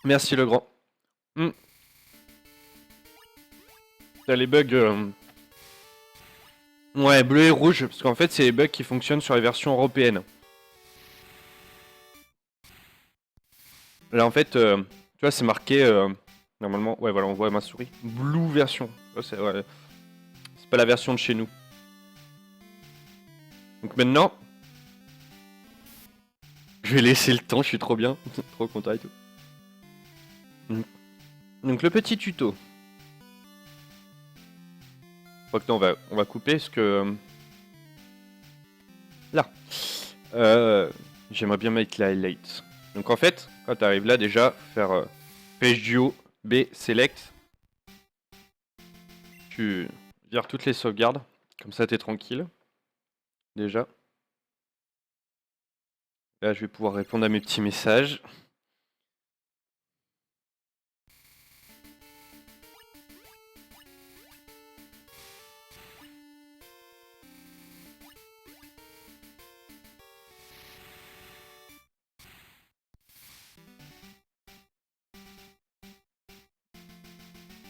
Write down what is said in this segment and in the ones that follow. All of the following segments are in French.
Merci le grand. T'as les bugs... Ouais, bleu et rouge, parce qu'en fait c'est les bugs qui fonctionnent sur les versions européennes. Là en fait, tu vois c'est marqué... Normalement, ouais voilà, on voit ma souris. Blue version. C'est ouais, pas la version de chez nous. Donc maintenant... Je vais laisser le temps, je suis trop bien. Trop content et tout. Donc le petit tuto. Je crois que non, on va couper parce que... Là. J'aimerais bien mettre les highlights. Donc en fait, quand tu arrives là déjà, faire page duo, B, select. Tu vires toutes les sauvegardes. Comme ça, t'es tranquille. Déjà. Là, je vais pouvoir répondre à mes petits messages.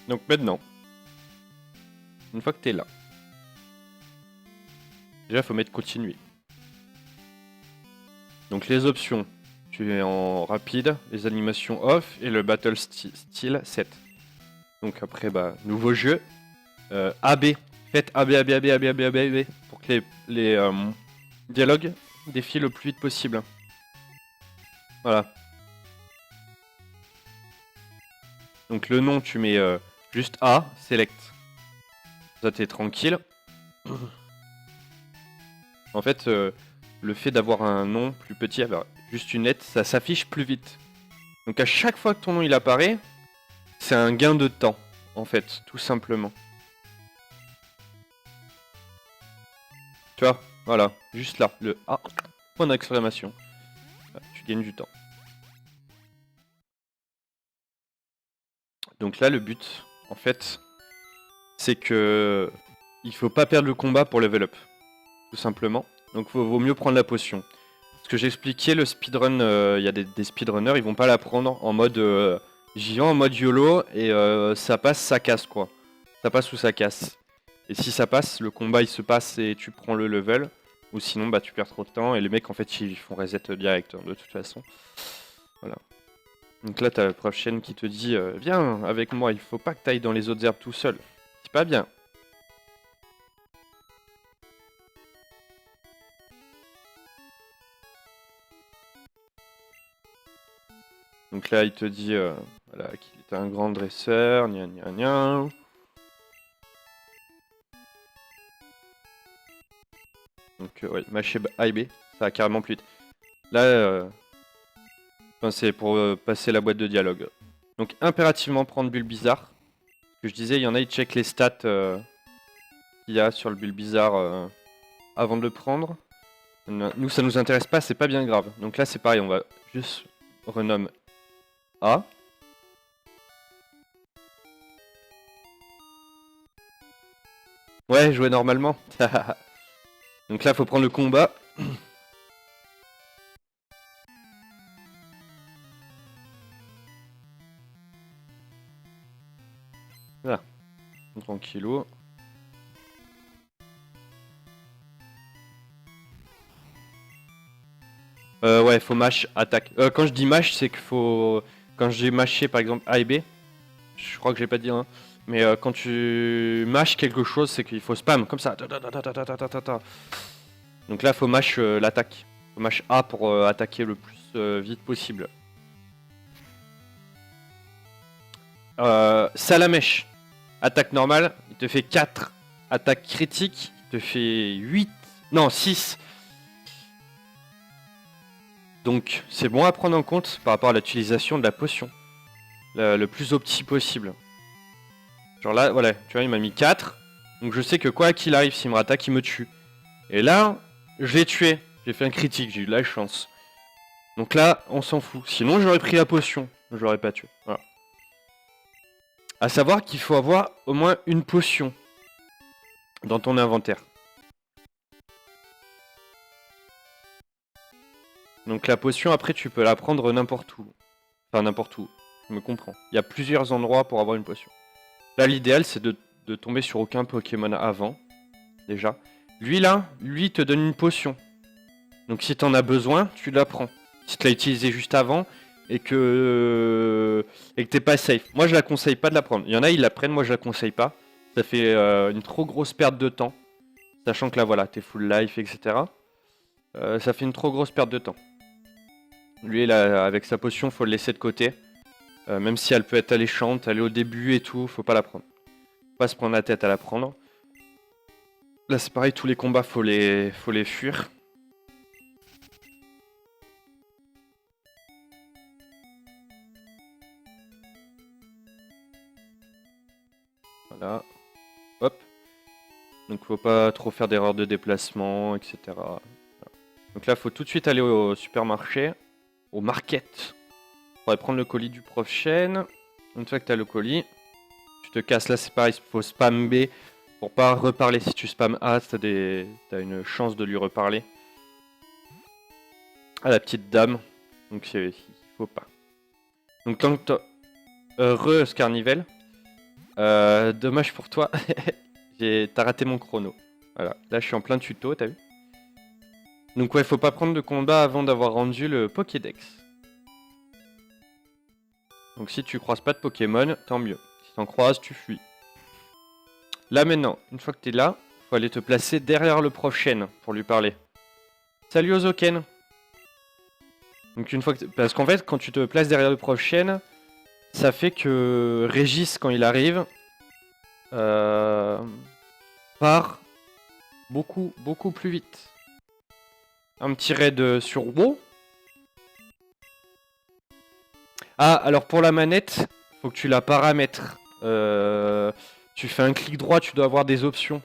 Donc maintenant, une fois que t'es là, déjà, faut mettre continuer. Donc les options, tu es en rapide, les animations off et le battle style 7. Donc après, bah, nouveau jeu. AB. Faites AB, AB, AB, AB, AB, AB, AB pour que les dialogues défilent le plus vite possible. Voilà. Donc le nom, tu mets juste A, select. Ça, t'es tranquille. En fait, le fait d'avoir un nom plus petit, avec juste une lettre, ça s'affiche plus vite. Donc à chaque fois que ton nom il apparaît, c'est un gain de temps, en fait, tout simplement. Tu vois, voilà, juste là, le A, point d'exclamation. Tu gagnes du temps. Donc là, le but, en fait, c'est que il faut pas perdre le combat pour level up, tout simplement. Donc vaut mieux prendre la potion. Ce que j'expliquais, le speedrun, il y a des speedrunners, ils vont pas la prendre en mode j'y vais en mode YOLO et ça passe, ça casse quoi. Ça passe ou ça casse. Et si ça passe, le combat il se passe et tu prends le level. Ou sinon bah tu perds trop de temps et les mecs en fait ils font reset direct de toute façon. Voilà. Donc là t'as la prof chaîne qui te dit viens avec moi, il faut pas que t'ailles dans les autres herbes tout seul. C'est pas bien. Donc là il te dit voilà, qu'il est un grand dresseur, gna gna gna. Donc ouais, mâcher A et B, ça va carrément plus vite. Là, c'est pour passer la boîte de dialogue. Donc impérativement prendre bulle bizarre. Que je disais, il y en a, ils checkent les stats qu'il y a sur le bulle bizarre avant de le prendre. Nous, ça nous intéresse pas, c'est pas bien grave. Donc là, c'est pareil, on va juste renommer A. Ouais, jouer normalement. Donc là, faut prendre le combat. Voilà. Tranquillou. Ouais, faut mash, attaque. Quand je dis mash, c'est qu'il faut... Quand j'ai mashé par exemple A et B, je crois que j'ai pas dit, hein, mais quand tu mâches quelque chose, c'est qu'il faut spam, comme ça. Donc là, faut mash l'attaque. Faut mash A pour attaquer le plus vite possible. Salamèche. Attaque normale, il te fait 4. Attaque critique, il te fait 8. Non, 6. Donc c'est bon à prendre en compte par rapport à l'utilisation de la potion. Le plus opti possible. Genre là, voilà, tu vois, il m'a mis 4. Donc je sais que quoi qu'il arrive, s'il me rattaque, il me tue. Et là, je l'ai tué. J'ai fait un critique, j'ai eu de la chance. Donc là, on s'en fout. Sinon, j'aurais pris la potion. Je l'aurais pas tué. Voilà. A savoir qu'il faut avoir au moins une potion dans ton inventaire. Donc la potion, après, tu peux la prendre n'importe où. Enfin, n'importe où. Tu me comprends. Il y a plusieurs endroits pour avoir une potion. Là, l'idéal, c'est de tomber sur aucun Pokémon avant, déjà. Lui, là, lui, il te donne une potion. Donc si t'en as besoin, tu la prends. Si tu l'as utilisé juste avant et que t'es pas safe. Moi, je la conseille pas de la prendre. Il y en a, ils la prennent, moi, je la conseille pas. Ça fait une trop grosse perte de temps. Sachant que là, voilà, t'es full life, etc. Ça fait une trop grosse perte de temps. Lui, là, avec sa potion, faut le laisser de côté. Même si elle peut être alléchante, elle est au début et tout, faut pas la prendre. Faut pas se prendre la tête à la prendre. Là, c'est pareil, tous les combats, faut les fuir. Voilà. Hop. Donc faut pas trop faire d'erreurs de déplacement, etc. Voilà. Donc là, faut tout de suite aller au supermarché, au market. Faudrait prendre le colis du prof Chen. Une fois que t'as le colis, tu te casses. Là, c'est pareil, faut spam B pour pas reparler. Si tu spam A, t'as une chance de lui reparler. À la petite dame. Donc il faut pas. Donc tant que t'as... Scarnivel. Dommage pour toi. T'as raté mon chrono. Voilà. Là, je suis en plein tuto, t'as vu? Donc ouais, faut pas prendre de combat avant d'avoir rendu le Pokédex. Donc si tu croises pas de Pokémon, tant mieux. Si t'en croises, tu fuis. Là maintenant, une fois que t'es là, faut aller te placer derrière le prof Chen pour lui parler. Salut Ozoken. Donc une fois que parce qu'en fait, quand tu te places derrière le prof Chen, ça fait que Régis, quand il arrive, part beaucoup plus vite. Un petit raid sur WoW. Ah, alors pour la manette, faut que tu la paramètres. Tu fais un clic droit, tu dois avoir des options,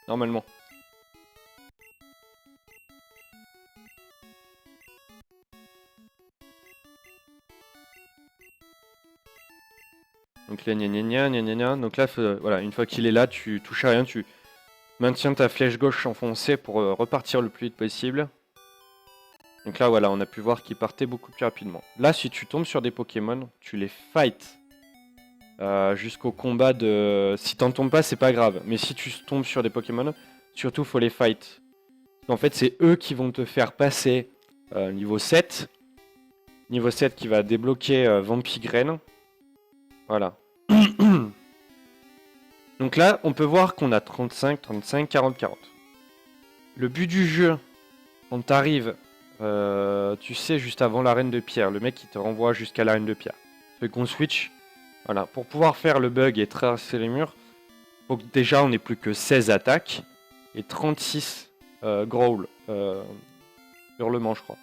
normalement. Donc là, gna gna gna gna gna. Donc là, voilà, une fois qu'il est là, tu touches à rien, tu maintiens ta flèche gauche enfoncée pour repartir le plus vite possible. Donc là, voilà, on a pu voir qu'il partait beaucoup plus rapidement. Là, si tu tombes sur des Pokémon, tu les fights jusqu'au combat de... Si t'en tombes pas, c'est pas grave. Mais si tu tombes sur des Pokémon, surtout, faut les fight. En fait, c'est eux qui vont te faire passer niveau 7. Niveau 7 qui va débloquer Vampigraine. Voilà. Donc là, on peut voir qu'on a 35, 35, 40, 40. Le but du jeu, quand t'arrives, tu sais, juste avant l'arène de pierre, le mec qui te renvoie jusqu'à l'arène de pierre. Fait qu'on switch. Voilà. Pour pouvoir faire le bug et traverser les murs, faut que déjà on ait plus que 16 attaques et 36 growl. Hurlement, je crois.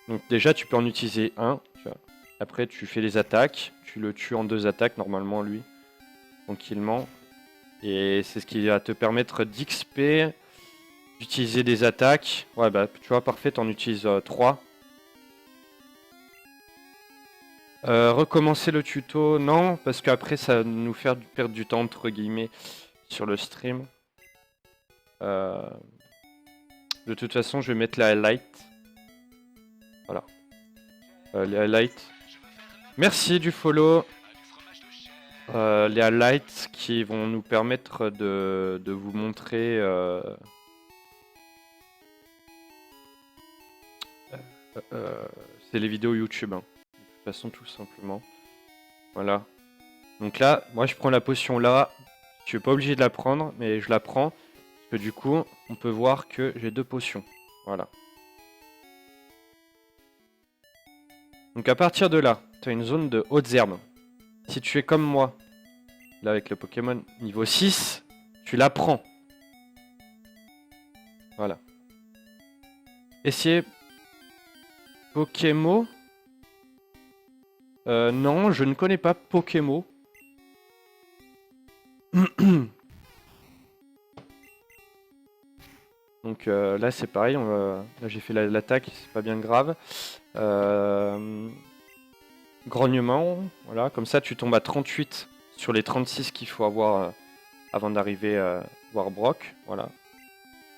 Donc déjà, tu peux en utiliser un. Tu vois. Après, tu fais les attaques. Tu le tues en 2 attaques, normalement, lui. Tranquillement. Et c'est ce qui va te permettre d'XP, d'utiliser des attaques. Ouais, bah, tu vois, parfait, t'en utilises 3. Recommencer le tuto, non, parce qu'après, ça va nous faire perdre du temps, entre guillemets, sur le stream. De toute façon, je vais mettre les highlights. Voilà. Les highlights. Merci du follow. Les highlights qui vont nous permettre de vous montrer c'est les vidéos YouTube hein. De toute façon tout simplement voilà. Donc là moi je prends la potion là, je suis pas obligé de la prendre mais je la prends parce que du coup on peut voir que j'ai 2 potions. Voilà. Donc à partir de là tu as une zone de hautes herbes. Si tu es comme moi, là avec le Pokémon niveau 6, tu la prends. Voilà. Essayez Pokémo. Non, je ne connais pas Pokémo. Donc là c'est pareil, là j'ai fait l'attaque, c'est pas bien grave. Grognement, voilà, comme ça tu tombes à 38 sur les 36 qu'il faut avoir avant d'arriver à Warbrock, voilà.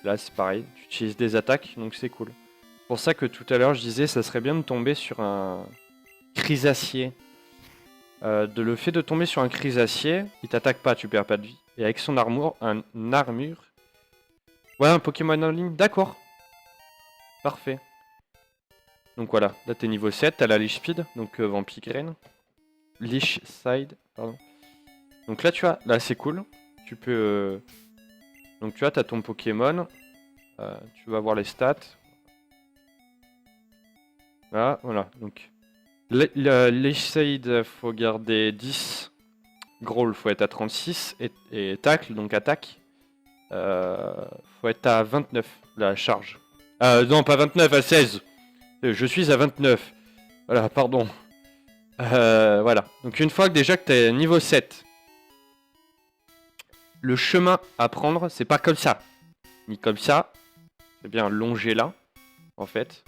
Là c'est pareil, tu utilises des attaques, donc c'est cool. C'est pour ça que tout à l'heure je disais ça serait bien de tomber sur un crisacier. Le fait de tomber sur un crisacier, il t'attaque pas, tu perds pas de vie. Et avec son armure, Ouais, un Pokémon en ligne, d'accord. Parfait. Donc voilà, là t'es niveau 7, t'as la Leech Speed, donc Vampigraine. Leech Side, pardon. Donc là tu vois, là c'est cool. Tu peux... Donc tu vois, t'as ton Pokémon. Tu vas voir les stats. Là, voilà, donc... Leech Side, faut garder 10. Growl, faut être à 36. Et Tacle, donc attaque. Faut être à 29, la charge. Non, pas 29, à 16. Je suis à 29. Voilà, pardon. Voilà. Donc une fois que déjà que t'es niveau 7, le chemin à prendre, c'est pas comme ça. Ni comme ça. C'est bien longer là, en fait.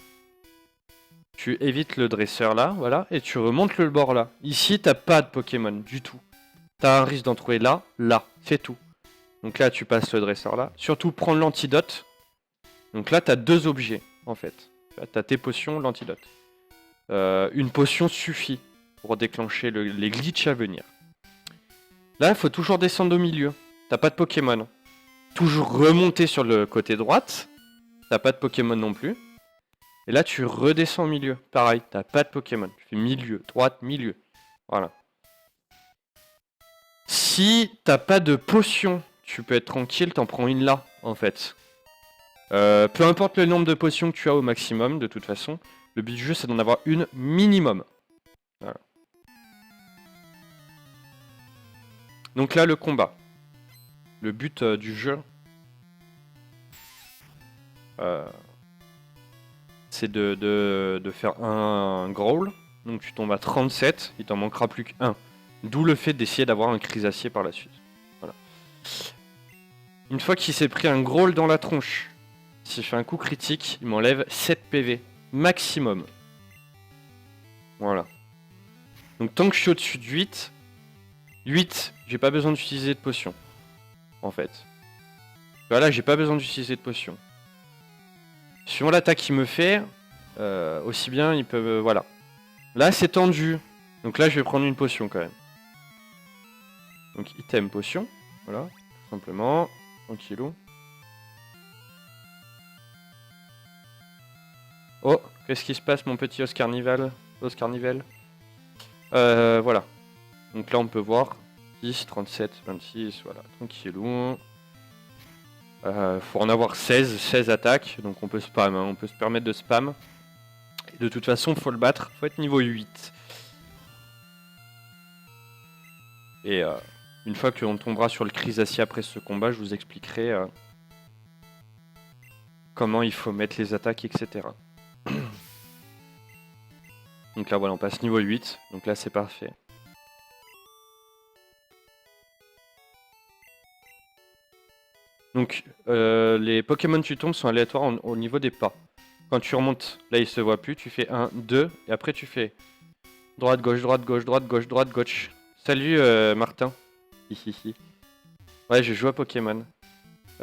Tu évites le dresseur là, voilà, et tu remontes le bord là. Ici, t'as pas de Pokémon du tout. T'as un risque d'en trouver là, c'est tout. Donc là, tu passes le dresseur là. Surtout, prends l'antidote. Donc là, t'as 2 objets, en fait. T'as tes potions, l'antidote. Une potion suffit pour déclencher les glitches à venir. Là, il faut toujours descendre au milieu. T'as pas de Pokémon. Toujours remonter sur le côté droite. T'as pas de Pokémon non plus. Et là, tu redescends au milieu. Pareil, t'as pas de Pokémon. Tu fais milieu, droite, milieu. Voilà. Si t'as pas de potion, tu peux être tranquille, t'en prends une là, en fait. Peu importe le nombre de potions que tu as au maximum, de toute façon. Le but du jeu, c'est d'en avoir une minimum. Voilà. Donc là, le combat. Le but du jeu, c'est de faire un Growl. Donc tu tombes à 37, il t'en manquera plus qu'un. D'où le fait d'essayer d'avoir un Crisacier par la suite. Voilà. Une fois qu'il s'est pris un Growl dans la tronche, s'il fait un coup critique, il m'enlève 7 PV. Maximum. Voilà. Donc tant que je suis au-dessus de 8, j'ai pas besoin d'utiliser de potion. En fait. Voilà, j'ai pas besoin d'utiliser de potion. Suivant l'attaque qu'il me fait, aussi bien il peut... voilà. Là c'est tendu. Donc là je vais prendre une potion quand même. Donc item potion. Voilà, tout simplement. Tranquillou. Oh, qu'est-ce qui se passe mon petit Oscarnival? Voilà. Donc là on peut voir 10, 37, 26, voilà, tranquillou. Faut en avoir 16 attaques, donc on peut spam, hein, on peut se permettre de spam. Et de toute façon, faut le battre, faut être niveau 8. Et une fois qu'on tombera sur le Crisacier après ce combat, je vous expliquerai comment il faut mettre les attaques, etc. Donc là voilà, on passe niveau 8, donc là c'est parfait. Donc les Pokémon tu tombes sont aléatoires au niveau des pas. Quand tu remontes, là il se voit plus, tu fais 1, 2, et après tu fais droite, gauche, droite, gauche, droite, gauche, droite, gauche. Salut Martin. Hihihi. Ouais, je joue à Pokémon.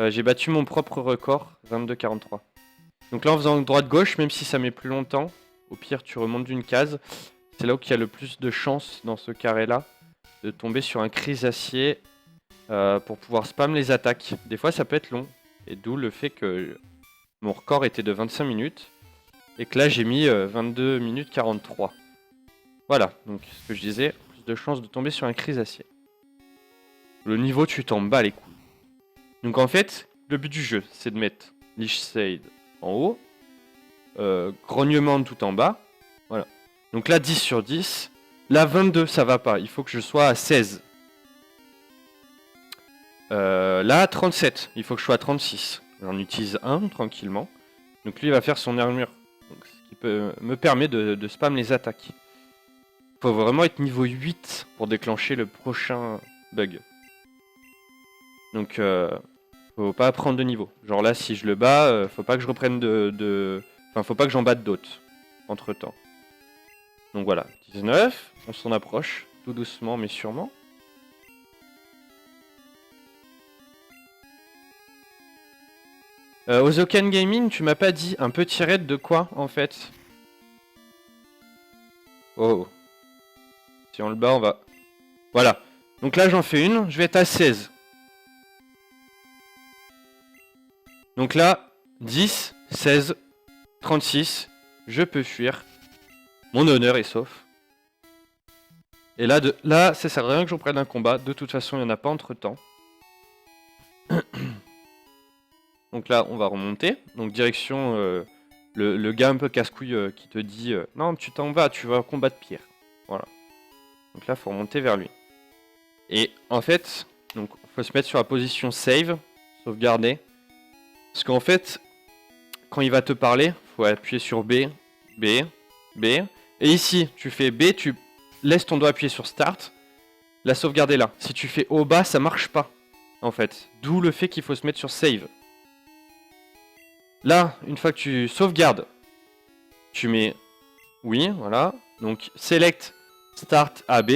J'ai battu mon propre record, 22-43. Donc là en faisant droite-gauche, même si ça met plus longtemps, au pire tu remontes d'une case. C'est là où il y a le plus de chance dans ce carré-là de tomber sur un Crisacier pour pouvoir spam les attaques. Des fois ça peut être long, et d'où le fait que mon record était de 25 minutes, et que là j'ai mis 22 minutes 43. Voilà, donc ce que je disais, plus de chances de tomber sur un Crisacier. Le niveau tu t'en bats les couilles. Donc en fait, le but du jeu, c'est de mettre Leech Seed en haut, grognement tout en bas, voilà. Donc là 10 sur 10, là 22 ça va pas, il faut que je sois à 16. Là 37, il faut que je sois à 36. J'en utilise un tranquillement. Donc lui il va faire son armure, donc, ce qui me permet de spam les attaques. Faut vraiment être niveau 8 pour déclencher le prochain bug. Donc faut pas prendre de niveau. Genre là si je le bats, faut pas que je reprenne Enfin faut pas que j'en batte d'autres entre temps. Donc voilà, 19, on s'en approche, tout doucement mais sûrement. Ozoken Gaming, tu m'as pas dit un petit raid de quoi en fait? Oh, Si on le bat, on va... Voilà. Donc là, j'en fais une. Je vais être à 16. Donc là, 10, 16, 36. Je peux fuir. Mon honneur est sauf. Et là, là ça sert à rien que j'en prenne un combat. De toute façon, il n'y en a pas entre-temps. Donc là, on va remonter. Donc direction le gars un peu casse-couille qui te dit non, tu t'en vas, tu vas combattre pire. Voilà. Donc là, il faut remonter vers lui. Et en fait, donc faut se mettre sur la position save, sauvegarder. Parce qu'en fait, quand il va te parler, faut appuyer sur B, B, B. Et ici, tu fais B, tu laisses ton doigt appuyer sur start. La sauvegarde est là. Si tu fais au bas, ça marche pas. En fait. D'où le fait qu'il faut se mettre sur save. Là, une fois que tu sauvegardes, tu mets oui, voilà. Donc select start AB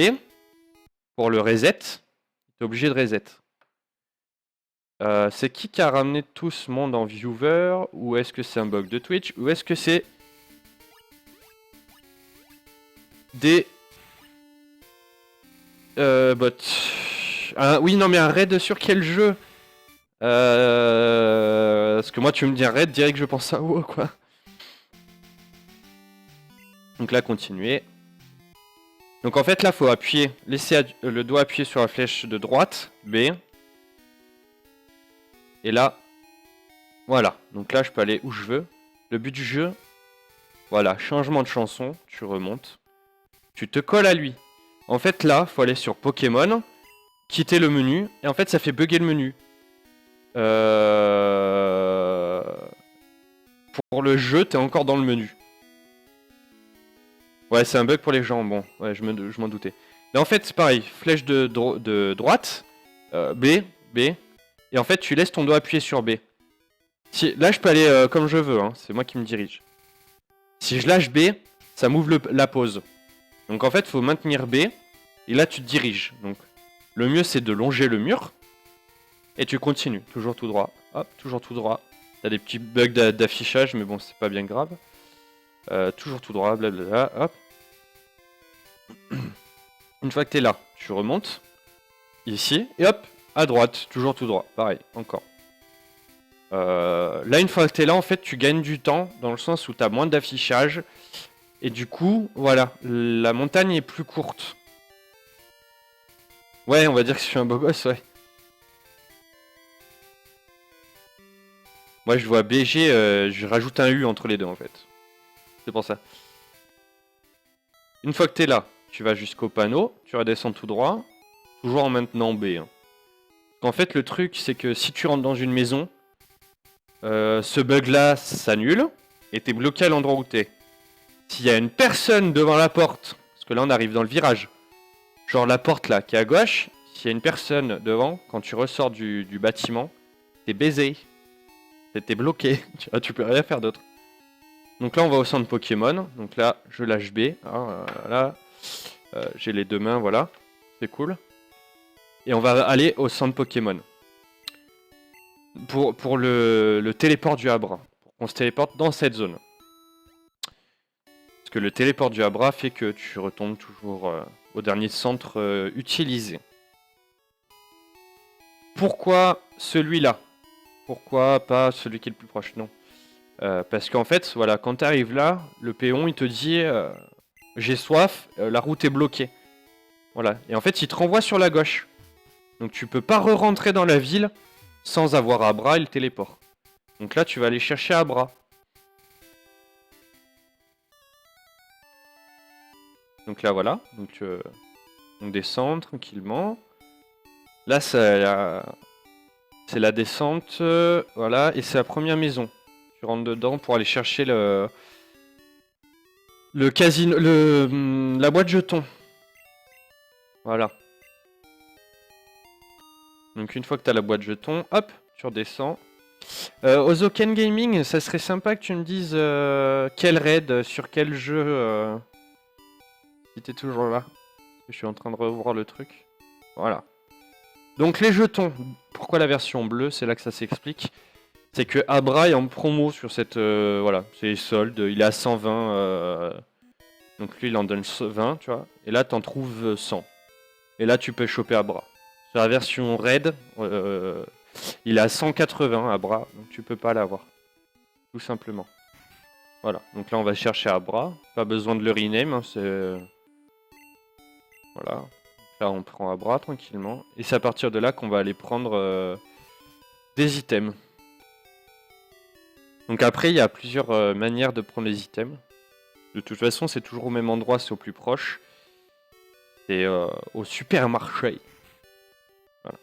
pour le reset. Tu es obligé de reset. C'est qui a ramené tout ce monde en viewer? Ou est-ce que c'est un bug de Twitch? Ou est-ce que c'est des bots? Oui, non, mais un raid sur quel jeu? Parce que moi, tu me dis un raid, direct je pense à WoW, quoi. Donc là, continuer. Donc en fait, là, faut appuyer, laisser le doigt appuyer sur la flèche de droite, B. Et là, voilà. Donc là, je peux aller où je veux. Le but du jeu, voilà, changement de chanson, tu remontes. Tu te colles à lui. En fait, là, faut aller sur Pokémon, quitter le menu, et en fait, ça fait bugger le menu. Pour le jeu, t'es encore dans le menu. Ouais, c'est un bug pour les gens, bon, ouais, je m'en doutais. Là, en fait, c'est pareil, flèche de droite, B, B, et en fait, tu laisses ton doigt appuyer sur B. Là, je peux aller comme je veux, hein, c'est moi qui me dirige. Si je lâche B, ça m'ouvre la pause. Donc en fait, il faut maintenir B, et là, tu te diriges. Donc, le mieux, c'est de longer le mur, et tu continues, toujours tout droit. Hop, toujours tout droit. T'as des petits bugs d'affichage, mais bon, c'est pas bien grave. Toujours tout droit, blablabla, hop. Une fois que t'es là, tu remontes. Ici, et hop, à droite, toujours tout droit. Pareil, encore. Là, une fois que t'es là, en fait, tu gagnes du temps, dans le sens où t'as moins d'affichage. Et du coup, voilà, la montagne est plus courte. Ouais, on va dire que je suis un beau gosse, ouais. Moi, je vois BG, je rajoute un U entre les deux, en fait. C'est pour ça. Une fois que t'es là, tu vas jusqu'au panneau, tu redescends tout droit, toujours en maintenant B. Hein. En fait, le truc, c'est que si tu rentres dans une maison, ce bug-là s'annule, et t'es bloqué à l'endroit où t'es. S'il y a une personne devant la porte, parce que là, on arrive dans le virage, genre la porte là, qui est à gauche, s'il y a une personne devant, quand tu ressors du bâtiment, t'es baisé. T'es bloqué, tu peux rien faire d'autre. Donc là, on va au centre Pokémon. Donc là, je lâche B. Hein, là, j'ai les deux mains, voilà. C'est cool. Et on va aller au centre Pokémon. Pour le téléport du Abra. Pour qu'on se téléporte dans cette zone. Parce que le téléport du Abra fait que tu retombes toujours au dernier centre utilisé. Pourquoi celui-là? Pourquoi pas celui qui est le plus proche? Non. Parce qu'en fait, voilà, quand tu arrives là, le péon il te dit j'ai soif, la route est bloquée. Voilà. Et en fait, il te renvoie sur la gauche. Donc tu peux pas re-rentrer dans la ville sans avoir Abra et le téléport. Donc là, tu vas aller chercher Abra. Donc là, voilà. Donc on descend tranquillement. Là, c'est la descente, voilà, et c'est la première maison. Tu rentres dedans pour aller chercher le casino, la boîte jetons. Voilà. Donc une fois que tu as la boîte jetons, hop, tu redescends. Ozoken Gaming, ça serait sympa que tu me dises quel raid, sur quel jeu, si t'es toujours là. Je suis en train de revoir le truc. Voilà. Donc les jetons, pourquoi la version bleue? C'est là que ça s'explique. C'est que Abra est en promo sur cette... voilà, c'est les soldes, il est à 120 Donc lui, il en donne 20, tu vois. Et là, t'en trouves 100. Et là, tu peux choper à bras. Sur la version raid, il est à 180 à bras, donc tu peux pas l'avoir. Tout simplement. Voilà, donc là on va chercher à bras. Pas besoin de le rename, hein, c'est... Voilà. Là on prend à bras tranquillement. Et c'est à partir de là qu'on va aller prendre des items. Donc après il y a plusieurs manières de prendre les items. De toute façon c'est toujours au même endroit, c'est au plus proche. C'est au supermarché. Voilà.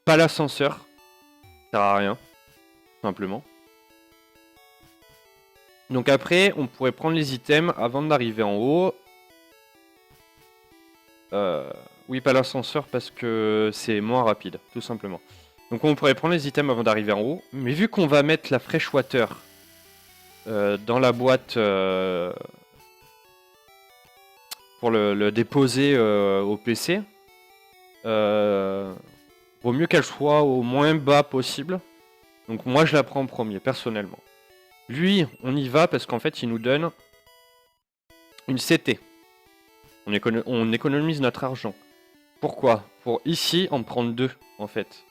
Pas l'ascenseur. Ça sert à rien. Simplement. Donc après, on pourrait prendre les items avant d'arriver en haut. Oui, pas l'ascenseur parce que c'est moins rapide, tout simplement. Donc on pourrait prendre les items avant d'arriver en haut. Mais vu qu'on va mettre la fresh water dans la boîte pour le déposer au PC, vaut mieux qu'elle soit au moins bas possible. Donc moi je la prends en premier, personnellement. Lui, on y va parce qu'en fait, il nous donne une CT. On économise notre argent. Pourquoi? Pour ici, en prendre deux, en fait.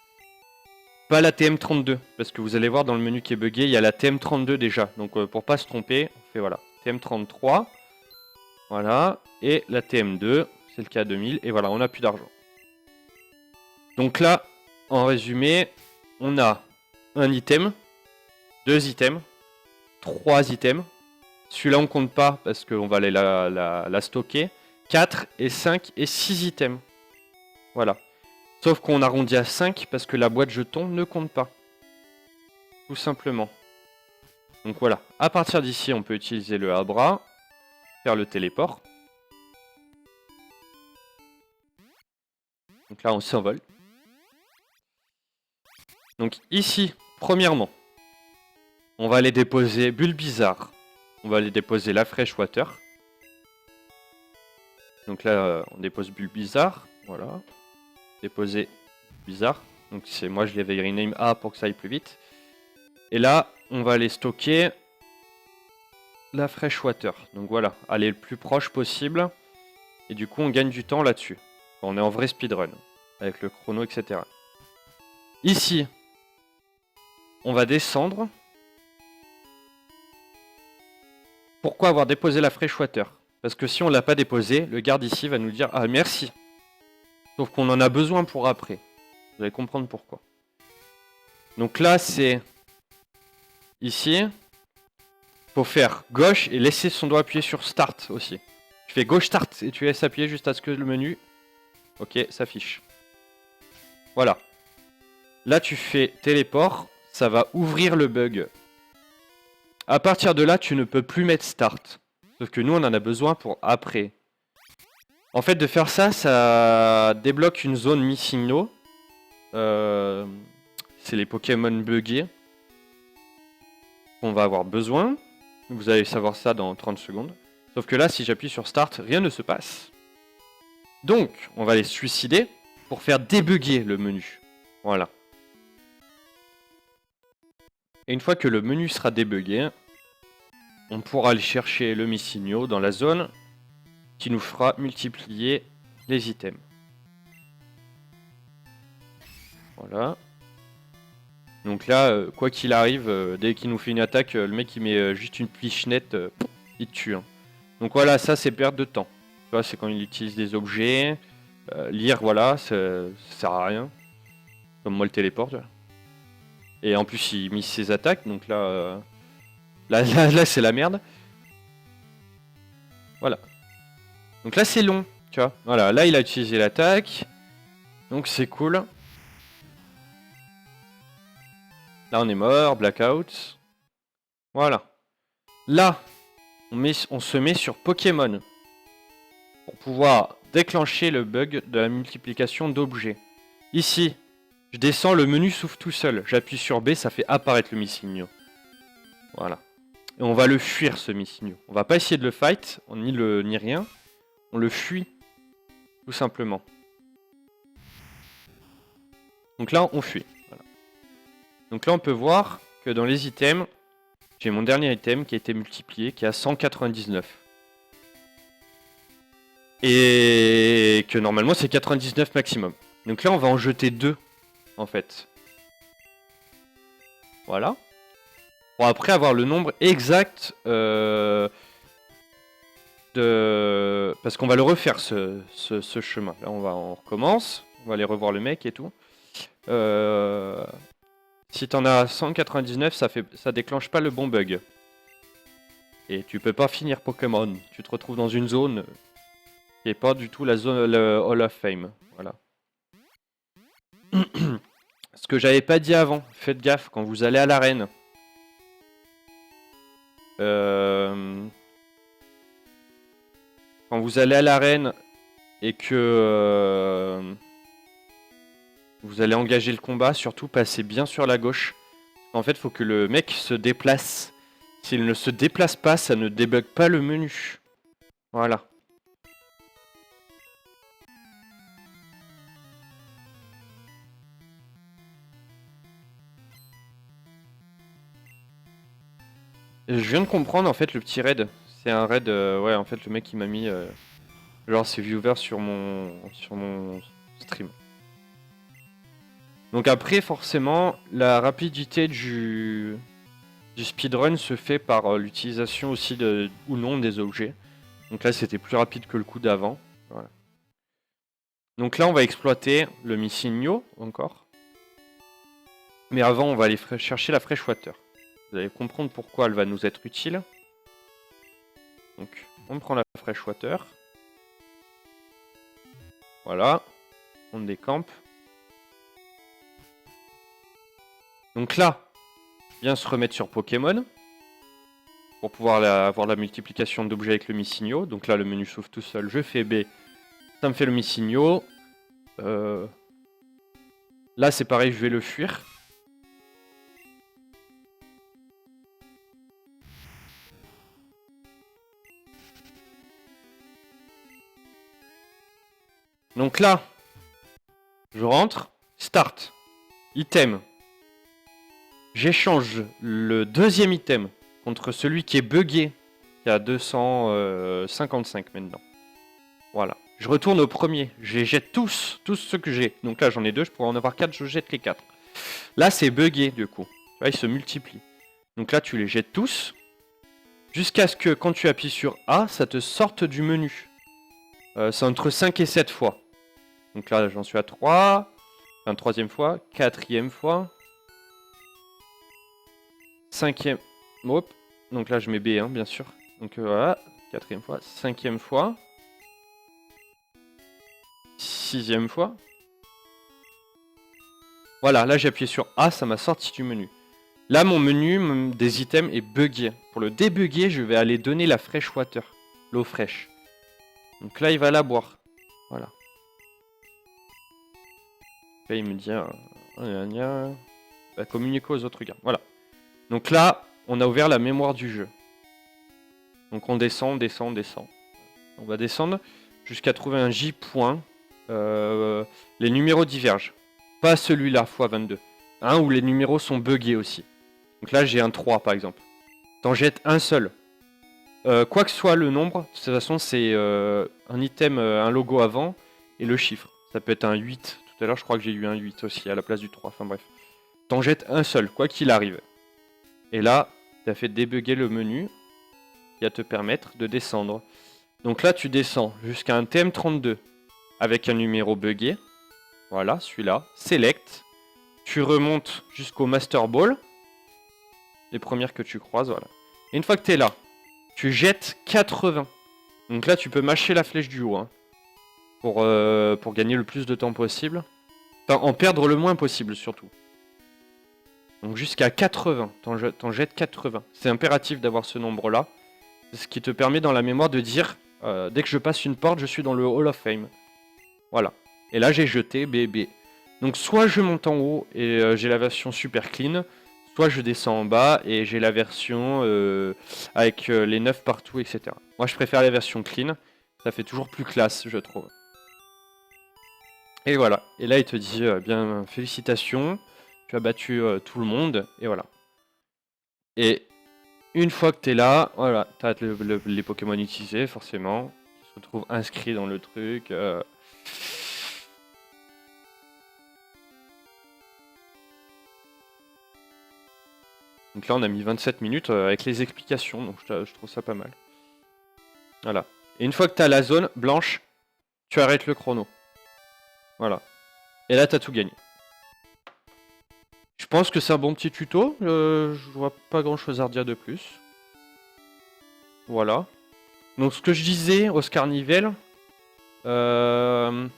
Pas la TM32, parce que vous allez voir dans le menu qui est bugué, il y a la TM32 déjà. Donc pour pas se tromper, on fait voilà, TM33. Voilà, et la TM2, c'est le K2000, et voilà, on n'a plus d'argent. Donc là, en résumé, on a un item, 2 items, 3 items. Celui-là, on compte pas parce qu'on va aller la stocker. 4 et 5 et 6 items. Voilà. Sauf qu'on arrondit à 5 parce que la boîte jetons ne compte pas. Tout simplement. Donc voilà. À partir d'ici, on peut utiliser le Abra. Faire le téléport. Donc là, on s'envole. Donc ici, premièrement, on va aller déposer Bulbizarre. On va aller déposer la Fresh Water. Donc là, on dépose Bulbizarre. Voilà. Déposer Bizarre. Donc c'est moi, je l'avais rename A pour que ça aille plus vite. Et là, on va aller stocker la Fresh Water. Donc voilà, aller le plus proche possible. Et du coup, on gagne du temps là-dessus. On est en vrai speedrun. Avec le chrono, etc. Ici, on va descendre. Pourquoi avoir déposé la Fresh Water? Parce que si on l'a pas déposé, le garde ici va nous dire « Ah, merci !» Sauf qu'on en a besoin pour après. Vous allez comprendre pourquoi. Donc là, c'est... Ici. Faut faire gauche et laisser son doigt appuyé sur Start aussi. Tu fais gauche Start et tu laisses appuyer juste à ce que le menu... Ok, s'affiche. Voilà. Là, tu fais téléport. Ça va ouvrir le bug. À partir de là, tu ne peux plus mettre Start. Sauf que nous, on en a besoin pour après. En fait, de faire ça, ça débloque une zone Missing No. C'est les Pokémon buggés qu'on va avoir besoin. Vous allez savoir ça dans 30 secondes. Sauf que là, si j'appuie sur Start, rien ne se passe. Donc, on va les suicider pour faire débugger le menu. Voilà. Et une fois que le menu sera débugué, on pourra aller chercher le Missigno dans la zone qui nous fera multiplier les items. Voilà. Donc là, quoi qu'il arrive, dès qu'il nous fait une attaque, le mec il met juste une plichenette, il te tue. Hein. Donc voilà, ça c'est perte de temps. Tu vois, c'est quand il utilise des objets. Lire, voilà, ça sert à rien. Comme moi le téléport. Et en plus il mise ses attaques, donc là, là c'est la merde. Voilà. Donc là c'est long, tu vois. Voilà, là il a utilisé l'attaque. Donc c'est cool. Là on est mort, blackout. Voilà. Là, on se met sur Pokémon. Pour pouvoir déclencher le bug de la multiplication d'objets. Ici, je descends, le menu s'ouvre tout seul. J'appuie sur B, ça fait apparaître le Missigno. Voilà. Et on va le fuir ce Missigno. On va pas essayer de le fight, ni rien. On le fuit. Tout simplement. Donc là, on fuit. Voilà. Donc là, on peut voir que dans les items, j'ai mon dernier item qui a été multiplié, qui est à 199. Et que normalement c'est 99 maximum. Donc là on va en jeter 2 en fait. Voilà. Pour après avoir le nombre exact parce qu'on va le refaire ce chemin. Là on recommence. On va aller revoir le mec et tout. Si t'en as 199, ça déclenche pas le bon bug. Et tu peux pas finir Pokémon. Tu te retrouves dans une zone qui est pas du tout la zone le Hall of Fame. Voilà. Ce que j'avais pas dit avant, faites gaffe quand vous allez à l'arène. Quand vous allez à l'arène et que vous allez engager le combat, surtout passez bien sur la gauche. En fait, il faut que le mec se déplace. S'il ne se déplace pas, ça ne débug pas le menu. Voilà. Je viens de comprendre en fait le petit raid. C'est un raid, ouais en fait le mec il m'a mis genre ses viewers sur mon stream. Donc après forcément la rapidité du speedrun se fait par l'utilisation aussi ou non des objets. Donc là c'était plus rapide que le coup d'avant. Voilà. Donc là on va exploiter le Missigno encore. Mais avant on va aller chercher la Freshwater. Vous allez comprendre pourquoi elle va nous être utile. Donc on prend la Freshwater. Voilà. On décampe. Donc là, bien se remettre sur Pokémon. Pour pouvoir avoir la multiplication d'objets avec le Missigno. Donc là le menu s'ouvre tout seul. Je fais B. Ça me fait le Missigno. Là c'est pareil, je vais le fuir. Donc là, je rentre, start, item. J'échange le deuxième item contre celui qui est buggé, qui a 255 maintenant. Voilà. Je retourne au premier, je les jette tous ceux que j'ai. Donc là j'en ai 2, je pourrais en avoir 4, je jette les 4. Là c'est buggé du coup. Là ils se multiplient. Donc là tu les jettes tous, jusqu'à ce que quand tu appuies sur A, ça te sorte du menu. C'est entre 5 et 7 fois. Donc là, j'en suis à 3. Enfin, troisième fois. Quatrième fois. Cinquième. Hop. Donc là, je mets B, hein, bien sûr. Donc voilà. Quatrième fois. Cinquième fois. Sixième fois. Voilà, là, j'ai appuyé sur A, ça m'a sorti du menu. Là, mon menu des items est buggé. Pour le débugger, je vais aller donner la Freshwater. L'eau fraîche. Donc là, il va la boire. Voilà. Là, il me dit, va communiquer aux autres gars. Voilà. Donc là, on a ouvert la mémoire du jeu. Donc on descend, on descend, on descend. On va descendre jusqu'à trouver un J point. Les numéros divergent. Pas celui-là, x22. Un où les numéros sont buggés aussi. Donc là, j'ai un 3 par exemple. T'en jettes un seul. Quoi que soit le nombre, de toute façon, c'est un item, un logo avant et le chiffre. Ça peut être un 8. Tout à l'heure, je crois que j'ai eu un 8 aussi à la place du 3. Enfin bref. T'en jettes un seul, quoi qu'il arrive. Et là, tu as fait débugger le menu qui va te permettre de descendre. Donc là, tu descends jusqu'à un TM32 avec un numéro buggé. Voilà, celui-là. Select. Tu remontes jusqu'au Master Ball. Les premières que tu croises, voilà. Et une fois que tu es là, tu jettes 80. Donc là, tu peux mâcher la flèche du haut. Hein, pour gagner le plus de temps possible. Enfin, en perdre le moins possible, surtout. Donc jusqu'à 80. T'en jettes 80. C'est impératif d'avoir ce nombre-là. Ce qui te permet dans la mémoire de dire, dès que je passe une porte, je suis dans le Hall of Fame. Voilà. Et là, j'ai jeté BB. Donc soit je monte en haut et j'ai la version super clean, soit je descends en bas et j'ai la version avec les 9 partout, etc. Moi, je préfère la version clean. Ça fait toujours plus classe, je trouve. Et voilà. Et là, il te dit, bien, félicitations. Tu as battu tout le monde. Et voilà. Et une fois que tu es là, voilà, tu as les Pokémon utilisés, forcément. retrouve inscrit dans le truc. Donc là, on a mis 27 minutes avec les explications, donc je trouve ça pas mal. Voilà. Et une fois que tu as la zone blanche, tu arrêtes le chrono. Voilà. Et là, tu as tout gagné. Je pense que c'est un bon petit tuto. Je vois pas grand chose à redire de plus. Voilà. Donc ce que je disais, Oscar Nivelle, je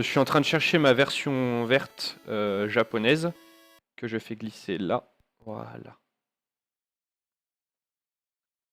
suis en train de chercher ma version verte japonaise que je fais glisser là. Voilà.